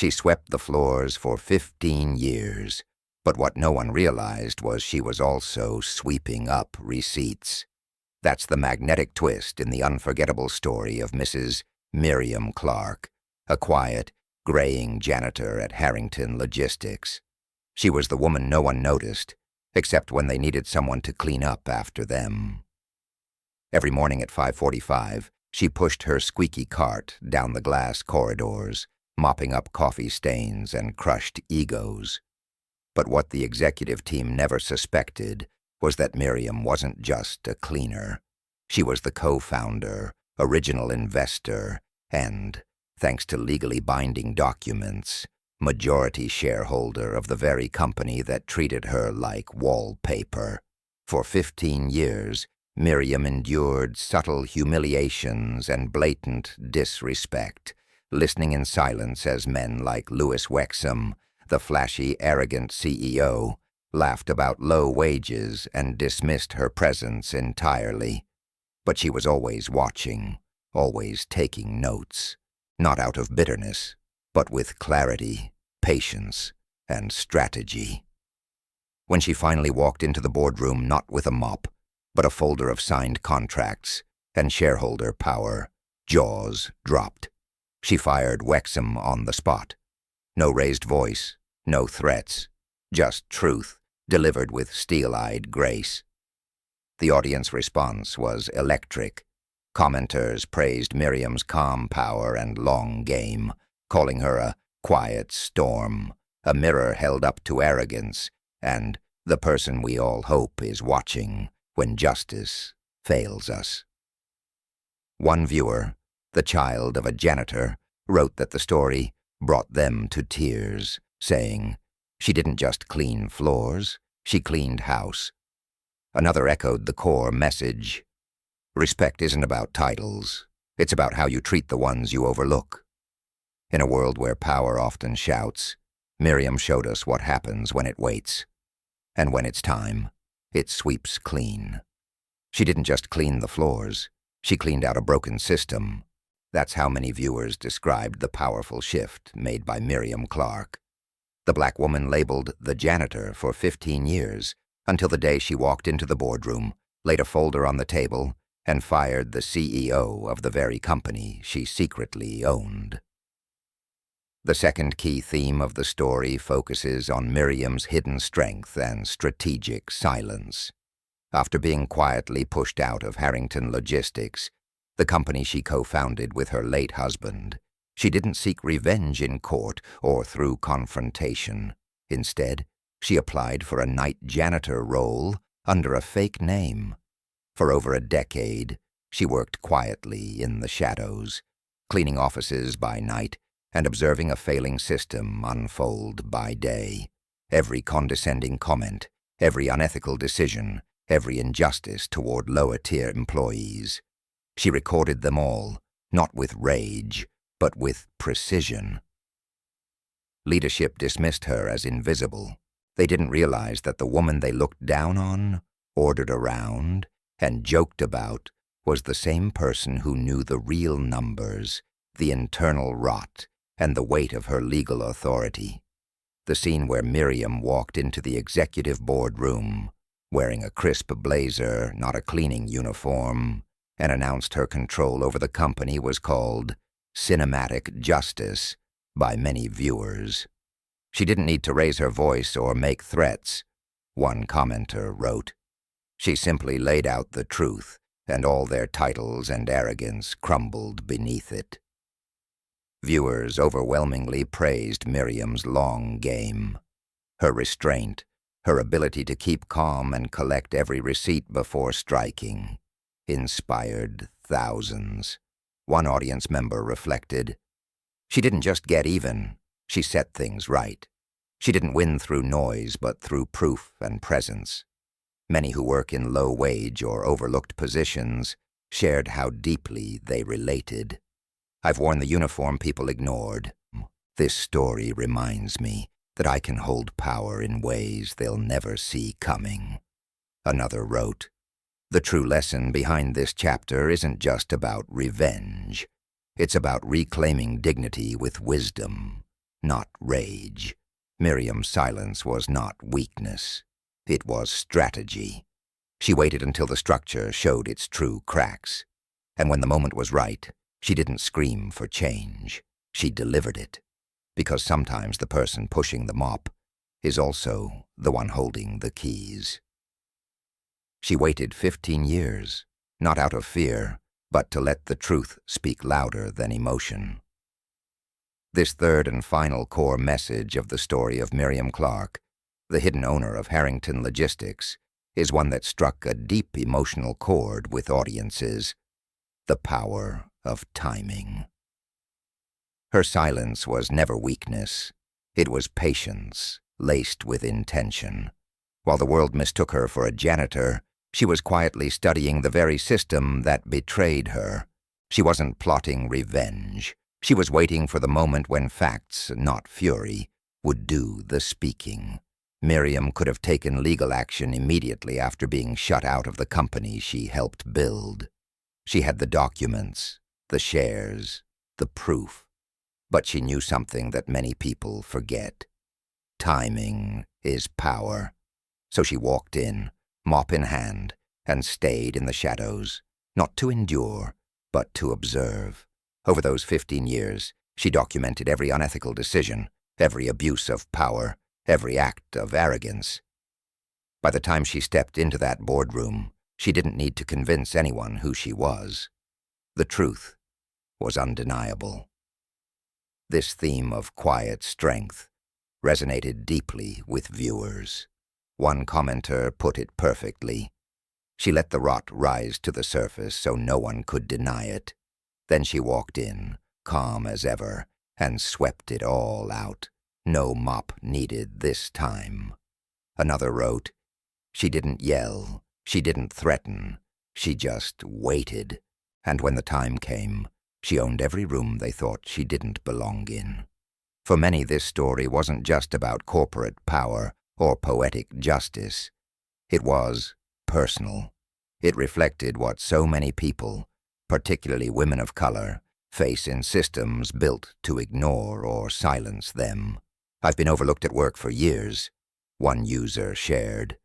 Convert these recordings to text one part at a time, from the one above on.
She swept the floors for 15 years, but what no one realized was she was also sweeping up receipts. That's the magnetic twist in the unforgettable story of Mrs. Miriam Clark, a quiet, graying janitor at Harrington Logistics. She was the woman no one noticed, except when they needed someone to clean up after them. Every morning at 5:45, she pushed her squeaky cart down the glass corridors, mopping up coffee stains and crushed egos. But what the executive team never suspected was that Miriam wasn't just a cleaner. She was the co-founder, original investor, and, thanks to legally binding documents, majority shareholder of the very company that treated her like wallpaper. For 15 years, Miriam endured subtle humiliations and blatant disrespect, listening in silence as men like Louis Wexham, the flashy, arrogant CEO, laughed about low wages and dismissed her presence entirely. But she was always watching, always taking notes, not out of bitterness, but with clarity, patience, and strategy. When she finally walked into the boardroom not with a mop, but a folder of signed contracts and shareholder power, jaws dropped. She fired Wexham on the spot. No raised voice, no threats, just truth, delivered with steel-eyed grace. The audience response was electric. Commenters praised Miriam's calm power and long game, calling her a quiet storm, a mirror held up to arrogance, and the person we all hope is watching when justice fails us. One viewer, the child of a janitor, wrote that the story brought them to tears, saying, "She didn't just clean floors, she cleaned house." Another echoed the core message. Respect isn't about titles. It's about how you treat the ones you overlook. In a world where power often shouts, Miriam showed us what happens when it waits. And when it's time, it sweeps clean. She didn't just clean the floors. She cleaned out a broken system. That's how many viewers described the powerful shift made by Miriam Clark. The black woman labeled the janitor for 15 years, until the day she walked into the boardroom, laid a folder on the table, and fired the CEO of the very company she secretly owned. The second key theme of the story focuses on Miriam's hidden strength and strategic silence. After being quietly pushed out of Harrington Logistics, the company she co-founded with her late husband, she didn't seek revenge in court or through confrontation. Instead, she applied for a night janitor role under a fake name. For over a decade, she worked quietly in the shadows, cleaning offices by night and observing a failing system unfold by day. Every condescending comment, every unethical decision, every injustice toward lower-tier employees. She recorded them all, not with rage, but with precision. Leadership dismissed her as invisible. They didn't realize that the woman they looked down on, ordered around, and joked about was the same person who knew the real numbers, the internal rot, and the weight of her legal authority. The scene where Miriam walked into the executive boardroom, wearing a crisp blazer, not a cleaning uniform, and announced her control over the company was called cinematic justice by many viewers. She didn't need to raise her voice or make threats, one commenter wrote. She simply laid out the truth, and all their titles and arrogance crumbled beneath it. Viewers overwhelmingly praised Miriam's long game. Her restraint, her ability to keep calm and collect every receipt before striking, inspired thousands. One audience member reflected, "She didn't just get even, she set things right. She didn't win through noise, but through proof and presence." Many who work in low-wage or overlooked positions shared how deeply they related. "I've worn the uniform people ignored. This story reminds me that I can hold power in ways they'll never see coming." Another wrote, "The true lesson behind this chapter isn't just about revenge. It's about reclaiming dignity with wisdom, not rage. Miriam's silence was not weakness. It was strategy. She waited until the structure showed its true cracks. And when the moment was right, she didn't scream for change. She delivered it. Because sometimes the person pushing the mop is also the one holding the keys. She waited 15 years, not out of fear, but to let the truth speak louder than emotion. This third and final core message of the story of Miriam Clark, the hidden owner of Harrington Logistics, is one that struck a deep emotional chord with audiences: the power of timing. Her silence was never weakness. It was patience, laced with intention. While the world mistook her for a janitor, she was quietly studying the very system that betrayed her. She wasn't plotting revenge. She was waiting for the moment when facts, not fury, would do the speaking. Miriam could have taken legal action immediately after being shut out of the company she helped build. She had the documents, the shares, the proof. But she knew something that many people forget. Timing is power. So she walked in, mop in hand, and stayed in the shadows, not to endure, but to observe. Over those 15 years, she documented every unethical decision, every abuse of power, every act of arrogance. By the time she stepped into that boardroom, she didn't need to convince anyone who she was. The truth was undeniable. This theme of quiet strength resonated deeply with viewers. One commenter put it perfectly. She let the rot rise to the surface so no one could deny it. Then she walked in, calm as ever, and swept it all out. No mop needed this time. Another wrote, "She didn't yell, she didn't threaten, she just waited. And when the time came, she owned every room they thought she didn't belong in." For many, this story wasn't just about corporate power or poetic justice. It was personal. It reflected what so many people, particularly women of color, face in systems built to ignore or silence them. "I've been overlooked at work for years," one user shared.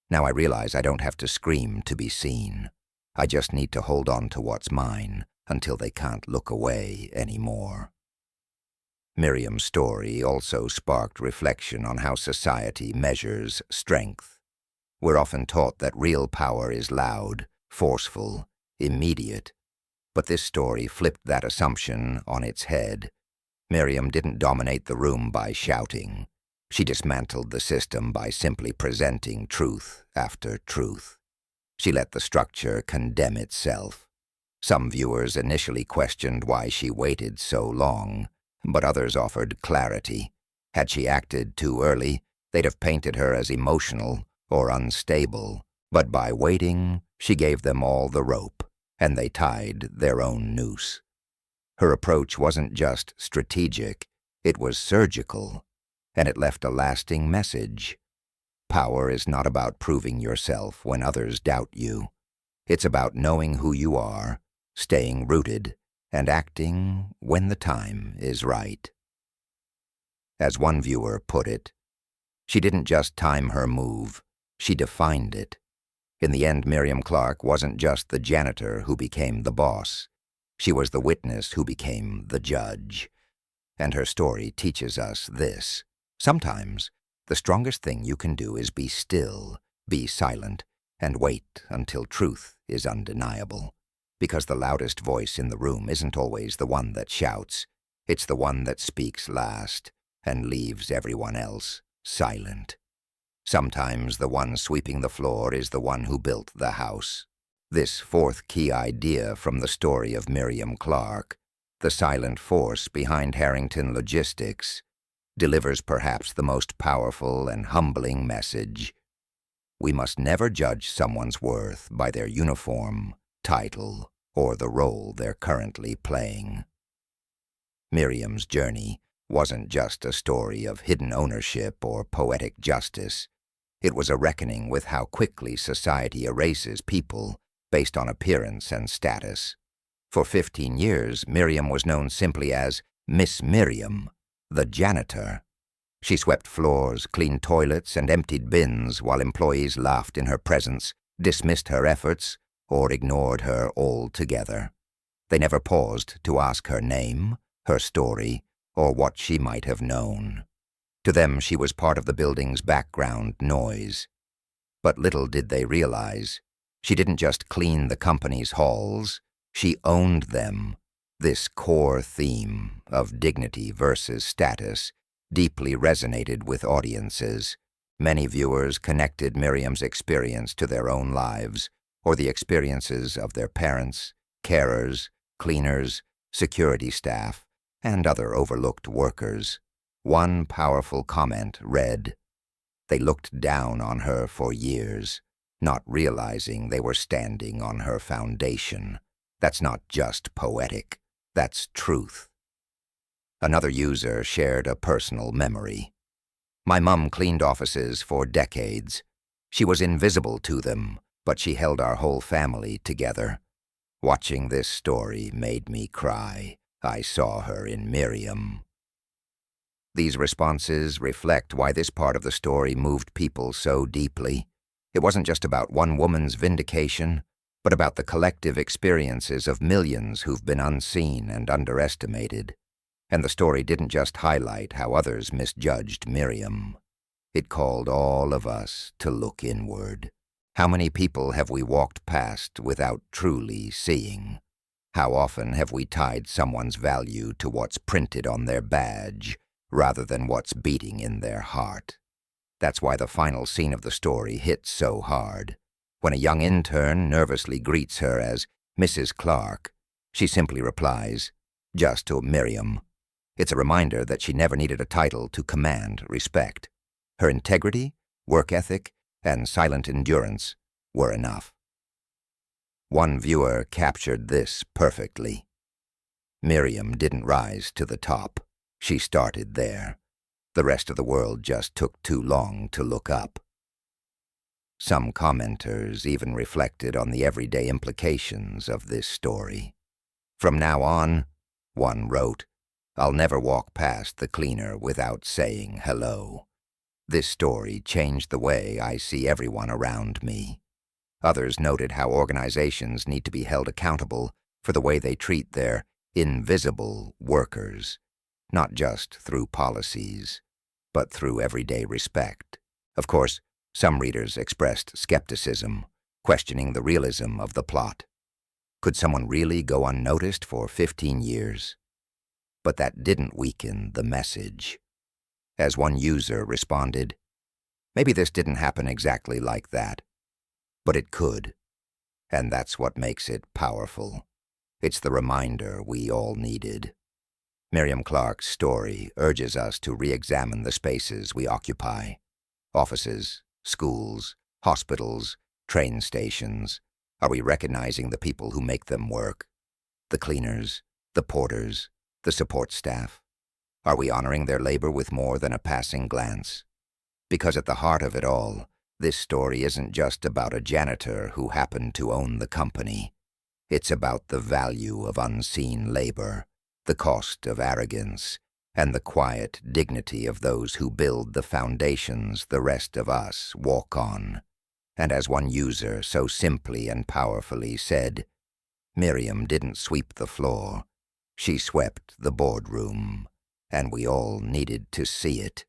"Now I realize I don't have to scream to be seen. I just need to hold on to what's mine until they can't look away anymore." Miriam's story also sparked reflection on how society measures strength. We're often taught that real power is loud, forceful, immediate. But this story flipped that assumption on its head. Miriam didn't dominate the room by shouting. She dismantled the system by simply presenting truth after truth. She let the structure condemn itself. Some viewers initially questioned why she waited so long, but others offered clarity. Had she acted too early, they'd have painted her as emotional or unstable. But by waiting, she gave them all the rope, and they tied their own noose. Her approach wasn't just strategic, it was surgical, and it left a lasting message. Power is not about proving yourself when others doubt you. It's about knowing who you are, staying rooted, and acting when the time is right. As one viewer put it, she didn't just time her move, she defined it. In the end, Miriam Clark wasn't just the janitor who became the boss. She was the witness who became the judge. And her story teaches us this: sometimes, the strongest thing you can do is be still, be silent, and wait until truth is undeniable. Because the loudest voice in the room isn't always the one that shouts. It's the one that speaks last and leaves everyone else silent. Sometimes the one sweeping the floor is the one who built the house. This fourth key idea from the story of Miriam Clark, the silent force behind Harrington Logistics, delivers perhaps the most powerful and humbling message. We must never judge someone's worth by their uniform, title, or the role they're currently playing. Miriam's journey wasn't just a story of hidden ownership or poetic justice. It was a reckoning with how quickly society erases people based on appearance and status. For 15 years, Miriam was known simply as Miss Miriam, the janitor. She swept floors, cleaned toilets, and emptied bins while employees laughed in her presence, dismissed her efforts, or ignored her altogether. They never paused to ask her name, her story, or what she might have known. To them, she was part of the building's background noise. But little did they realize, she didn't just clean the company's halls, she owned them. This core theme of dignity versus status deeply resonated with audiences. Many viewers connected Miriam's experience to their own lives, or the experiences of their parents, carers, cleaners, security staff, and other overlooked workers. One powerful comment read, "They looked down on her for years, not realizing they were standing on her foundation. That's not just poetic, that's truth." Another user shared a personal memory. "My mum cleaned offices for decades. She was invisible to them, but she held our whole family together. Watching this story made me cry. I saw her in Miriam." These responses reflect why this part of the story moved people so deeply. It wasn't just about one woman's vindication, but about the collective experiences of millions who've been unseen and underestimated. And the story didn't just highlight how others misjudged Miriam. It called all of us to look inward. How many people have we walked past without truly seeing? How often have we tied someone's value to what's printed on their badge, rather than what's beating in their heart? That's why the final scene of the story hits so hard. When a young intern nervously greets her as Mrs. Clark, she simply replies, "Just to Miriam." It's a reminder that she never needed a title to command respect. Her integrity, work ethic, and silent endurance were enough. One viewer captured this perfectly. "Miriam didn't rise to the top. She started there. The rest of the world just took too long to look up." Some commenters even reflected on the everyday implications of this story. "From now on," one wrote, "I'll never walk past the cleaner without saying hello. This story changed the way I see everyone around me." Others noted how organizations need to be held accountable for the way they treat their invisible workers, not just through policies, but through everyday respect. Of course, some readers expressed skepticism, questioning the realism of the plot. Could someone really go unnoticed for 15 years? But that didn't weaken the message. As one user responded, "Maybe this didn't happen exactly like that, but it could. And that's what makes it powerful. It's the reminder we all needed." Miriam Clark's story urges us to re-examine the spaces we occupy. Offices, schools, hospitals, train stations. Are we recognizing the people who make them work? The cleaners, the porters, the support staff? Are we honoring their labor with more than a passing glance? Because at the heart of it all, this story isn't just about a janitor who happened to own the company. It's about the value of unseen labor, the cost of arrogance, and the quiet dignity of those who build the foundations the rest of us walk on. And as one user so simply and powerfully said, "Miriam didn't sweep the floor. She swept the boardroom, and we all needed to see it."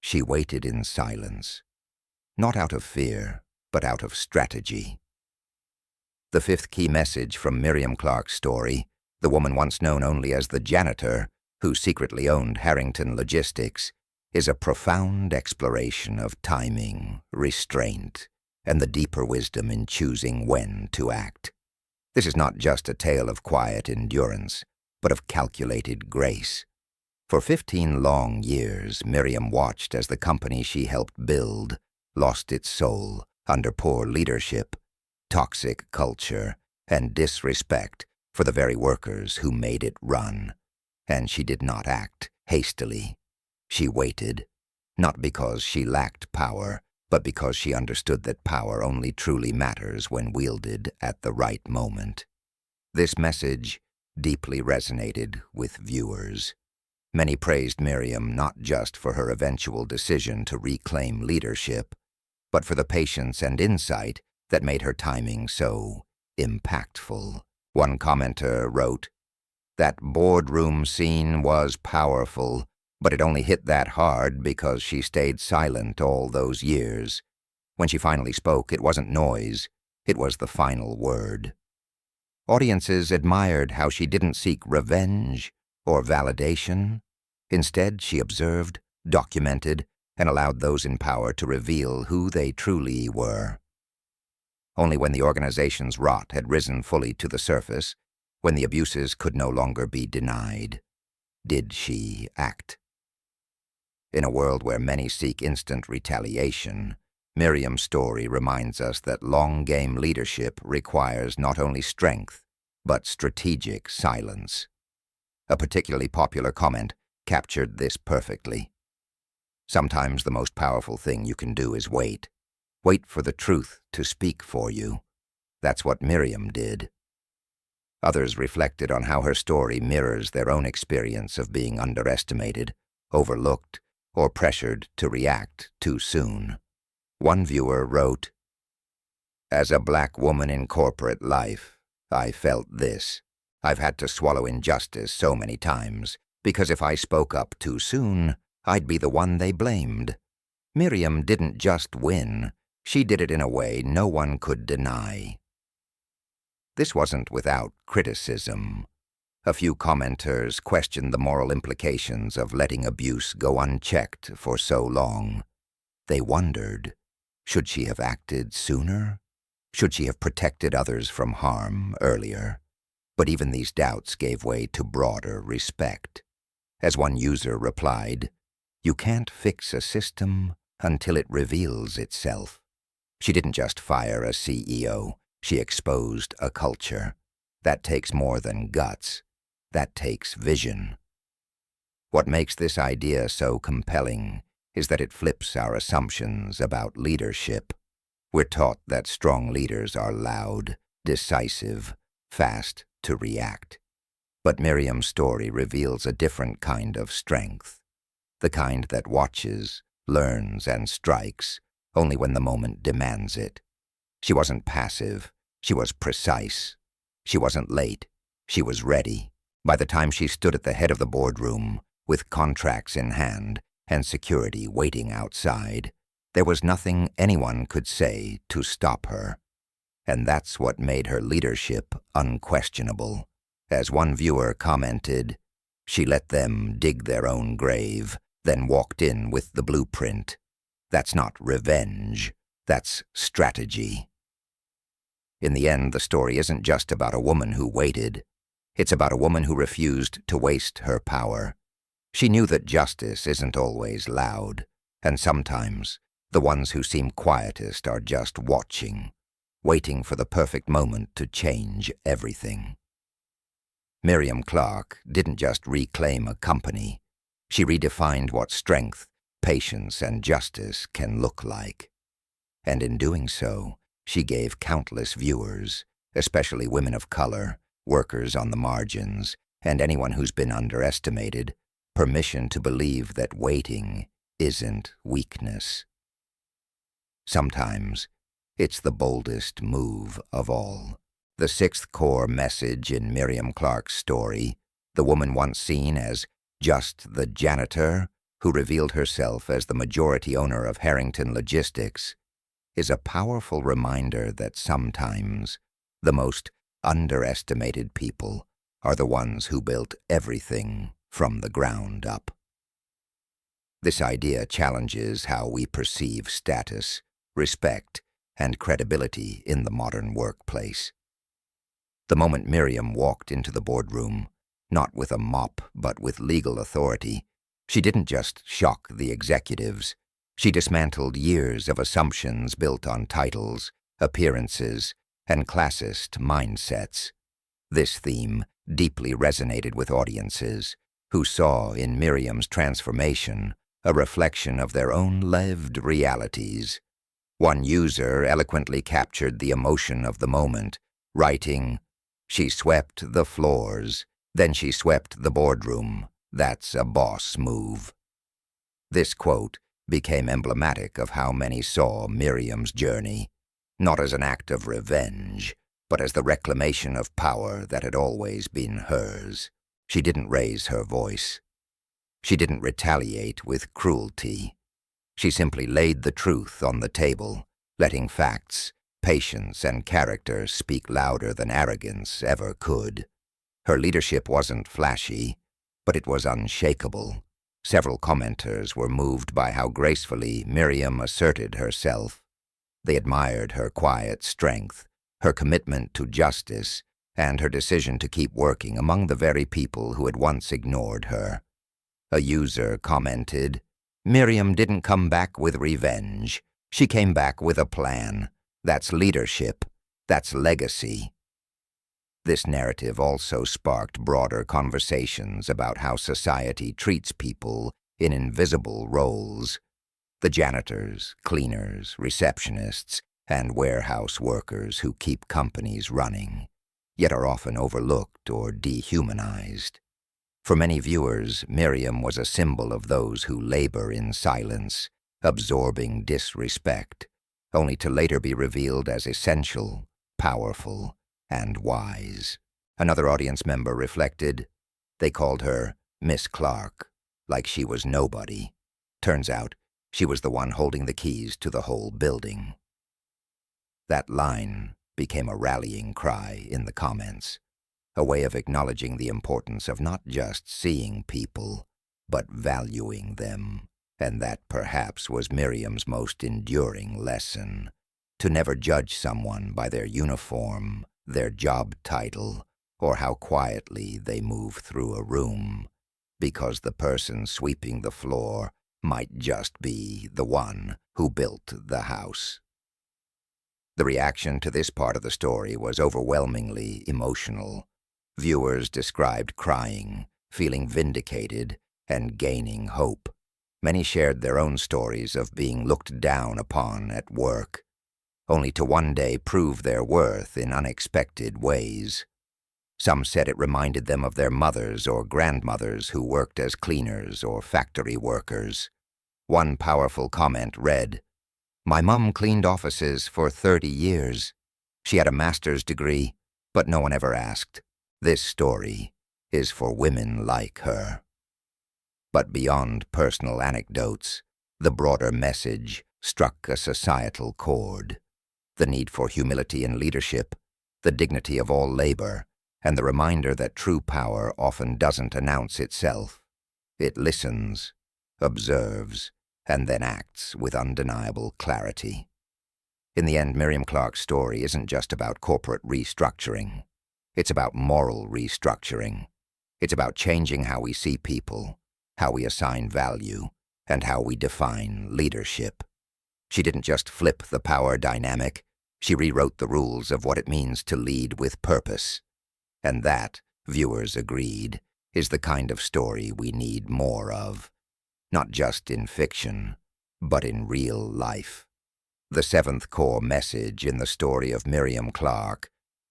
She waited in silence, not out of fear, but out of strategy. The fifth key message from Miriam Clark's story, the woman once known only as the janitor, who secretly owned Harrington Logistics, is a profound exploration of timing, restraint, and the deeper wisdom in choosing when to act. This is not just a tale of quiet endurance, but of calculated grace. For 15 long years, Miriam watched as the company she helped build lost its soul under poor leadership, toxic culture, and disrespect for the very workers who made it run. And she did not act hastily. She waited, not because she lacked power, but because she understood that power only truly matters when wielded at the right moment. This message deeply resonated with viewers. Many praised Miriam not just for her eventual decision to reclaim leadership, but for the patience and insight that made her timing so impactful. One commenter wrote, "That boardroom scene was powerful, but it only hit that hard because she stayed silent all those years. When she finally spoke, it wasn't noise, it was the final word." Audiences admired how she didn't seek revenge or validation. Instead, she observed, documented, and allowed those in power to reveal who they truly were. Only when the organization's rot had risen fully to the surface, when the abuses could no longer be denied, did she act. In a world where many seek instant retaliation, Miriam's story reminds us that long-game leadership requires not only strength, but strategic silence. A particularly popular comment captured this perfectly. "Sometimes the most powerful thing you can do is wait. Wait for the truth to speak for you." That's what Miriam did. Others reflected on how her story mirrors their own experience of being underestimated, overlooked, or pressured to react too soon. One viewer wrote, "As a black woman in corporate life, I felt this. I've had to swallow injustice so many times, because if I spoke up too soon, I'd be the one they blamed. Miriam didn't just win, she did it in a way no one could deny." This wasn't without criticism. A few commenters questioned the moral implications of letting abuse go unchecked for so long. They wondered, should she have acted sooner? Should she have protected others from harm earlier? But even these doubts gave way to broader respect. As one user replied, "You can't fix a system until it reveals itself." She didn't just fire a CEO, she exposed a culture. That takes more than guts. That takes vision. What makes this idea so compelling is that it flips our assumptions about leadership. We're taught that strong leaders are loud, decisive, fast to react. But Miriam's story reveals a different kind of strength, the kind that watches, learns, and strikes only when the moment demands it. She wasn't passive, she was precise. She wasn't late, she was ready. By the time she stood at the head of the boardroom, with contracts in hand and security waiting outside, there was nothing anyone could say to stop her. And that's what made her leadership unquestionable. As one viewer commented, "She let them dig their own grave, then walked in with the blueprint. That's not revenge, that's strategy." In the end, the story isn't just about a woman who waited. It's about a woman who refused to waste her power. She knew that justice isn't always loud, and sometimes the ones who seem quietest are just watching, waiting for the perfect moment to change everything. Miriam Clark didn't just reclaim a company. She redefined what strength, patience, and justice can look like. And in doing so, she gave countless viewers, especially women of color, workers on the margins, and anyone who's been underestimated, permission to believe that waiting isn't weakness. Sometimes, it's the boldest move of all. The sixth core message in Miriam Clark's story, the woman once seen as just the janitor, who revealed herself as the majority owner of Harrington Logistics, is a powerful reminder that sometimes the most underestimated people are the ones who built everything from the ground up. This idea challenges how we perceive status, respect, and credibility in the modern workplace. The moment Miriam walked into the boardroom, not with a mop but with legal authority, she didn't just shock the executives. She dismantled years of assumptions built on titles, appearances, and classist mindsets. This theme deeply resonated with audiences who saw in Miriam's transformation a reflection of their own lived realities. One user eloquently captured the emotion of the moment, writing, "She swept the floors, then she swept the boardroom, That's a boss move. This quote became emblematic of how many saw Miriam's journey, not as an act of revenge, but as the reclamation of power that had always been hers. She didn't raise her voice. She didn't retaliate with cruelty. She simply laid the truth on the table, letting facts, patience, and character speak louder than arrogance ever could. Her leadership wasn't flashy, but it was unshakable. Several commenters were moved by how gracefully Miriam asserted herself. They admired her quiet strength, her commitment to justice, and her decision to keep working among the very people who had once ignored her. A user commented, "Miriam didn't come back with revenge. She came back with a plan. That's leadership. That's legacy." This narrative also sparked broader conversations about how society treats people in invisible roles. The janitors, cleaners, receptionists, and warehouse workers who keep companies running, yet are often overlooked or dehumanized. For many viewers, Miriam was a symbol of those who labor in silence, absorbing disrespect, only to later be revealed as essential, powerful, and wise. Another audience member reflected, "They called her Miss Clark, like she was nobody. Turns out, she was the one holding the keys to the whole building." That line became a rallying cry in the comments, a way of acknowledging the importance of not just seeing people, but valuing them. And that perhaps was Miriam's most enduring lesson, to never judge someone by their uniform, their job title, or how quietly they move through a room, because the person sweeping the floor might just be the one who built the house. The reaction to this part of the story was overwhelmingly emotional. Viewers described crying, feeling vindicated, and gaining hope. Many shared their own stories of being looked down upon at work, only to one day prove their worth in unexpected ways. Some said it reminded them of their mothers or grandmothers who worked as cleaners or factory workers. One powerful comment read, "My mom cleaned offices for 30 years. She had a master's degree, but no one ever asked. This story is for women like her." But beyond personal anecdotes, the broader message struck a societal chord. The need for humility in leadership, the dignity of all labor, and the reminder that true power often doesn't announce itself. It listens, observes, and then acts with undeniable clarity. In the end, Miriam Clark's story isn't just about corporate restructuring. It's about moral restructuring. It's about changing how we see people, how we assign value, and how we define leadership. She didn't just flip the power dynamic, she rewrote the rules of what it means to lead with purpose. And that, viewers agreed, is the kind of story we need more of. Not just in fiction, but in real life. The seventh core message in the story of Miriam Clark,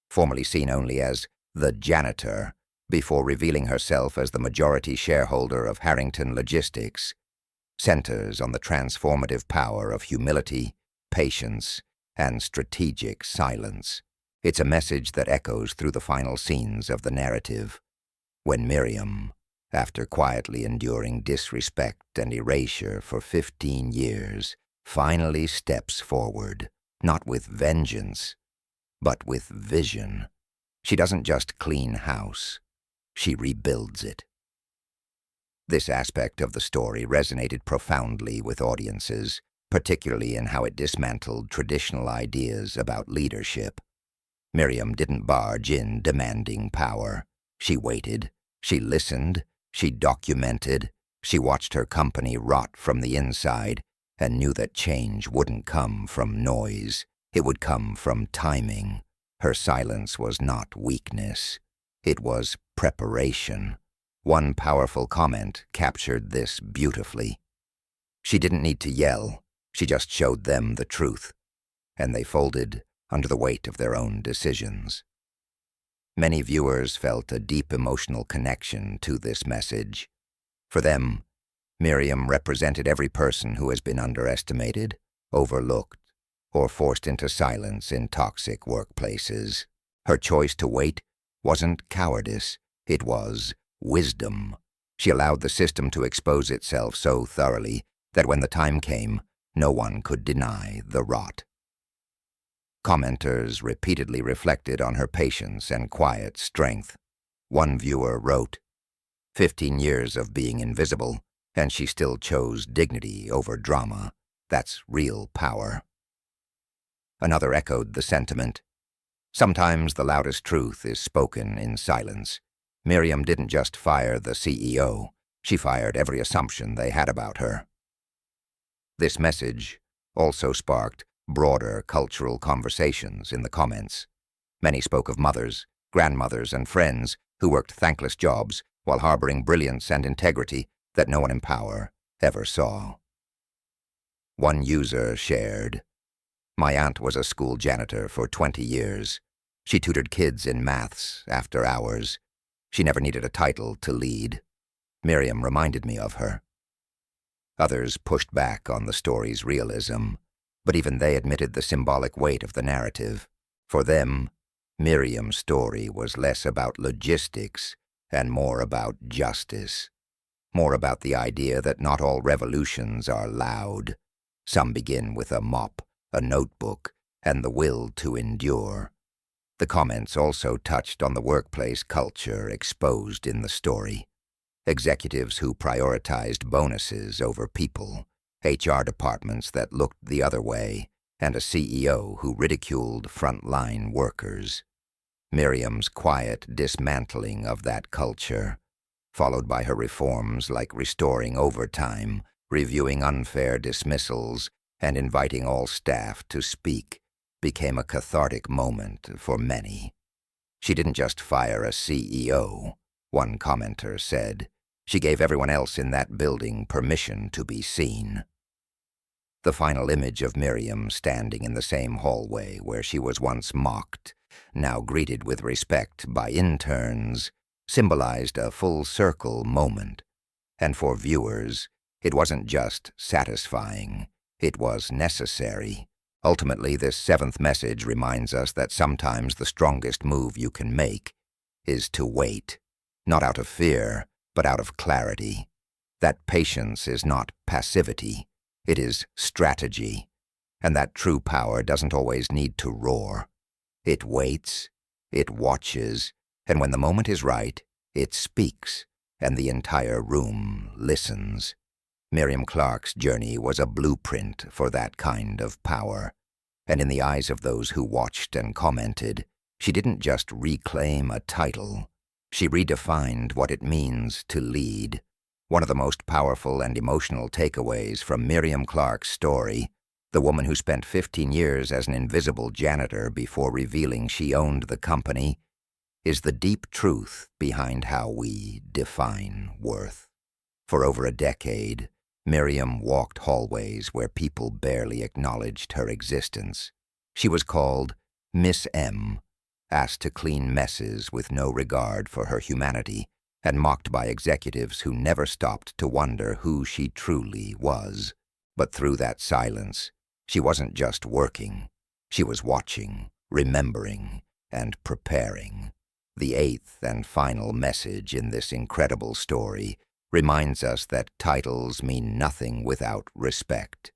formerly seen only as the janitor, before revealing herself as the majority shareholder of Harrington Logistics, centers on the transformative power of humility, patience, and strategic silence. It's a message that echoes through the final scenes of the narrative, when Miriam, after quietly enduring disrespect and erasure for 15 years, finally steps forward, not with vengeance, but with vision. She doesn't just clean house, she rebuilds it. This aspect of the story resonated profoundly with audiences, particularly in how it dismantled traditional ideas about leadership. Miriam didn't barge in demanding power. She waited, she listened, she documented, she watched her company rot from the inside, and knew that change wouldn't come from noise. It would come from timing. Her silence was not weakness. It was preparation. One powerful comment captured this beautifully. She didn't need to yell, she just showed them the truth, and they folded under the weight of their own decisions. Many viewers felt a deep emotional connection to this message. For them, Miriam represented every person who has been underestimated, overlooked, or forced into silence in toxic workplaces. Her choice to wait wasn't cowardice, it was wisdom. She allowed the system to expose itself so thoroughly that when the time came, no one could deny the rot. Commenters repeatedly reflected on her patience and quiet strength. One viewer wrote, 15 years of being invisible, and she still chose dignity over drama. That's real power. Another echoed the sentiment. Sometimes the loudest truth is spoken in silence. Miriam didn't just fire the CEO, she fired every assumption they had about her. This message also sparked broader cultural conversations in the comments. Many spoke of mothers, grandmothers, and friends who worked thankless jobs while harboring brilliance and integrity that no one in power ever saw. One user shared, "My aunt was a school janitor for 20 years. She tutored kids in maths after hours. She never needed a title to lead. Miriam reminded me of her." Others pushed back on the story's realism, but even they admitted the symbolic weight of the narrative. For them, Miriam's story was less about logistics and more about justice, more about the idea that not all revolutions are loud. Some begin with a mop, a notebook, and the will to endure. The comments also touched on the workplace culture exposed in the story. Executives who prioritized bonuses over people, HR departments that looked the other way, and a CEO who ridiculed frontline workers. Miriam's quiet dismantling of that culture, followed by her reforms like restoring overtime, reviewing unfair dismissals, and inviting all staff to speak, became a cathartic moment for many. She didn't just fire a CEO, one commenter said. She gave everyone else in that building permission to be seen. The final image of Miriam standing in the same hallway where she was once mocked, now greeted with respect by interns, symbolized a full-circle moment. And for viewers, it wasn't just satisfying, it was necessary. Ultimately, this seventh message reminds us that sometimes the strongest move you can make is to wait, not out of fear, but out of clarity. That patience is not passivity, it is strategy, and that true power doesn't always need to roar. It waits, it watches, and when the moment is right, it speaks, and the entire room listens. Miriam Clark's journey was a blueprint for that kind of power, and in the eyes of those who watched and commented, she didn't just reclaim a title, she redefined what it means to lead. One of the most powerful and emotional takeaways from Miriam Clark's story, the woman who spent 15 years as an invisible janitor before revealing she owned the company, is the deep truth behind how we define worth. For over a decade, Miriam walked hallways where people barely acknowledged her existence. She was called Miss M, asked to clean messes with no regard for her humanity, and mocked by executives who never stopped to wonder who she truly was. But through that silence, she wasn't just working. She was watching, remembering, and preparing. The eighth and final message in this incredible story reminds us that titles mean nothing without respect,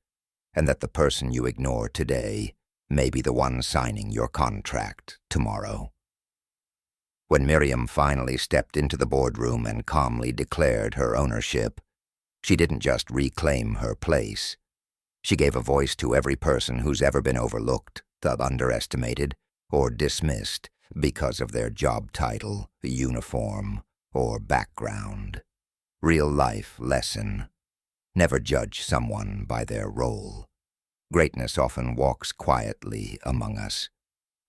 and that the person you ignore today may be the one signing your contract tomorrow. When Miriam finally stepped into the boardroom and calmly declared her ownership, she didn't just reclaim her place. She gave a voice to every person who's ever been overlooked, underestimated, or dismissed because of their job title, uniform, or background. Real-life lesson: never judge someone by their role. Greatness often walks quietly among us.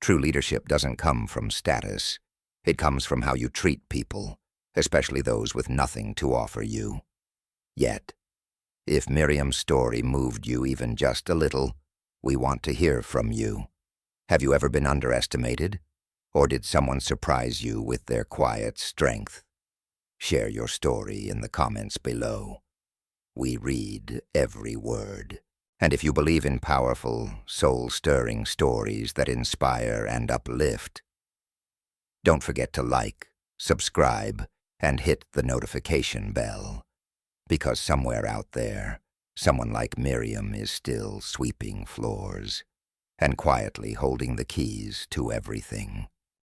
True leadership doesn't come from status. It comes from how you treat people, especially those with nothing to offer you. Yet, if Miriam's story moved you even just a little, we want to hear from you. Have you ever been underestimated? Or did someone surprise you with their quiet strength? Share your story in the comments below. We read every word. And if you believe in powerful, soul-stirring stories that inspire and uplift, don't forget to like, subscribe, and hit the notification bell. Because somewhere out there, someone like Miriam is still sweeping floors and quietly holding the keys to everything.